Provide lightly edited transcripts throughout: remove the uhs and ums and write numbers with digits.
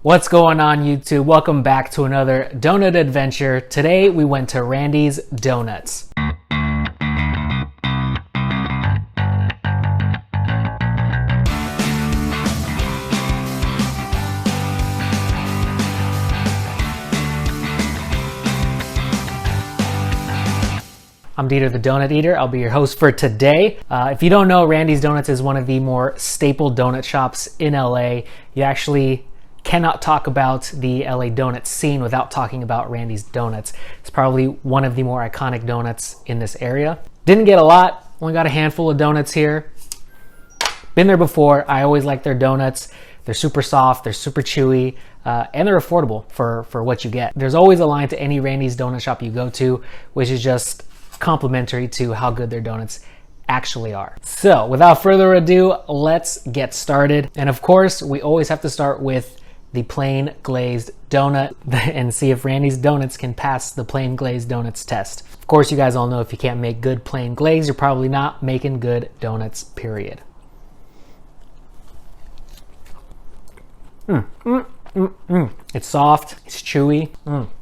What's going on, YouTube? Welcome back to another donut adventure. Today we went to Randy's Donuts. I'm Dieter the Donut Eater. I'll be your host for today. If you don't know, Randy's Donuts is one of the more staple donut shops in LA. You actually cannot talk about the LA donut scene without talking about Randy's Donuts. It's probably one of the more iconic donuts in this area. Didn't get a lot, only got a handful of donuts here. Been there before. I always like their donuts. They're super soft, they're super chewy, and they're affordable for what you get. There's always a line to any Randy's donut shop you go to, which is just complimentary to how good their donuts actually are. So without further ado, let's get started. And of course, we always have to start with the plain glazed donut and see if Randy's Donuts can pass the plain glazed donuts test. Of course, you guys all know if you can't make good plain glaze, you're probably not making good donuts, period. It's soft, it's chewy,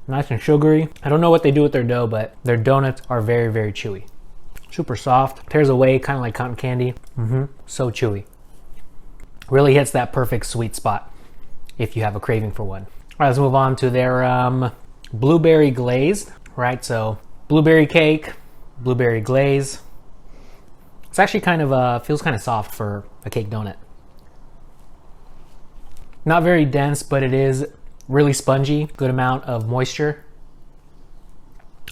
nice and sugary. I don't know what they do with their dough, but their donuts are very, very chewy. Super soft, tears away kind of like cotton candy. So chewy. Really hits that perfect sweet spot if you have a craving for one. All right, let's move on to their blueberry glazed, right? So blueberry cake, blueberry glaze. It's actually kind of, feels kind of soft for a cake donut. Not very dense, but it is really spongy, good amount of moisture.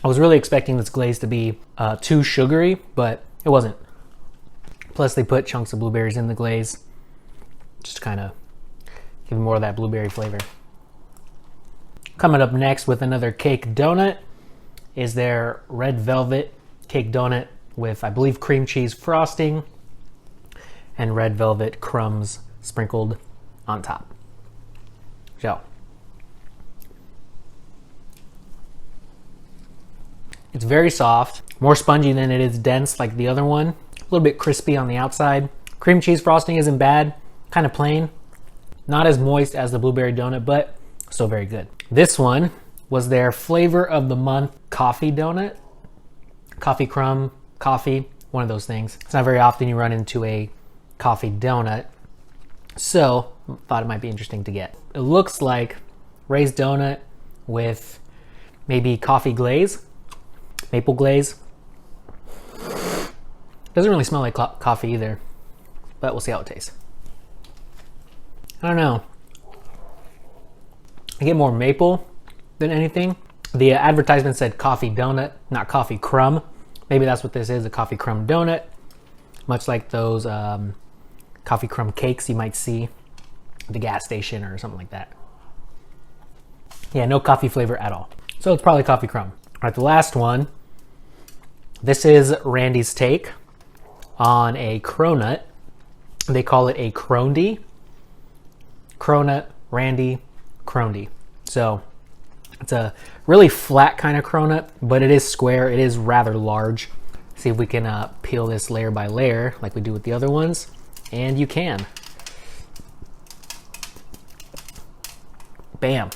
I was really expecting this glaze to be too sugary, but it wasn't. Plus they put chunks of blueberries in the glaze, just kind of give more of that blueberry flavor. Coming up next with another cake donut is their red velvet cake donut with, I believe, cream cheese frosting and red velvet crumbs sprinkled on top. So it's very soft, more spongy than it is dense like the other one. A little bit crispy on the outside. Cream cheese frosting isn't bad, kind of plain. Not as moist as the blueberry donut, but still very good. This one was their flavor of the month coffee donut. Coffee crumb, coffee, one of those things. It's not very often you run into a coffee donut, so thought it might be interesting to get. It looks like raised donut with maybe coffee glaze, maple glaze. Doesn't really smell like coffee either, but we'll see how it tastes. I don't know. I get more maple than anything. The advertisement said coffee donut, not coffee crumb. Maybe that's what this is, a coffee crumb donut. Much like those coffee crumb cakes you might see at the gas station or something like that. Yeah, no coffee flavor at all. So it's probably coffee crumb. All right, the last one. This is Randy's take on a cronut. They call it a Crondy. Cronut, Randy, Crondy. So it's a really flat kind of cronut, but it is square. It is rather large. See if we can peel this layer by layer like we do with the other ones. And you can. Bam.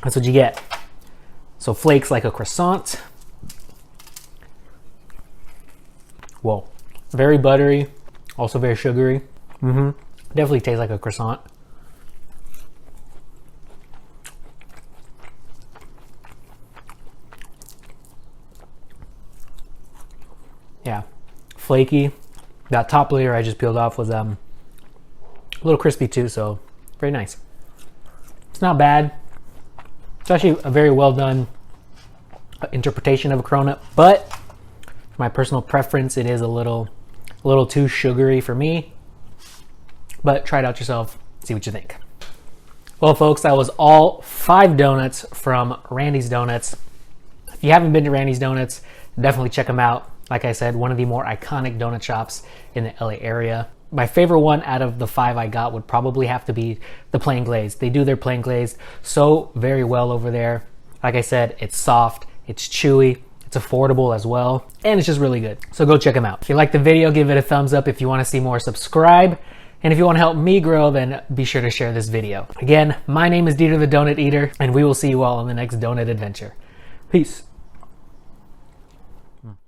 That's what you get. So flakes like a croissant. Whoa. Very buttery. Also very sugary. Definitely tastes like a croissant. Yeah, flaky. That top layer I just peeled off was a little crispy too, so very nice. It's not bad. It's actually a very well done interpretation of a cronut, but for my personal preference, it is a little too sugary for me. But try it out yourself, see what you think. Well, folks, that was all 5 donuts from Randy's Donuts. If you haven't been to Randy's Donuts, definitely check them out. Like I said, one of the more iconic donut shops in the LA area. My favorite one out of the 5 I got would probably have to be the plain glazed. They do their plain glazed so very well over there. Like I said, it's soft, it's chewy, it's affordable as well, and it's just really good. So go check them out. If you like the video, give it a thumbs up. If you want to see more, subscribe. And if you want to help me grow, then be sure to share this video. Again, my name is Dieter the Donut Eater, and we will see you all on the next donut adventure. Peace.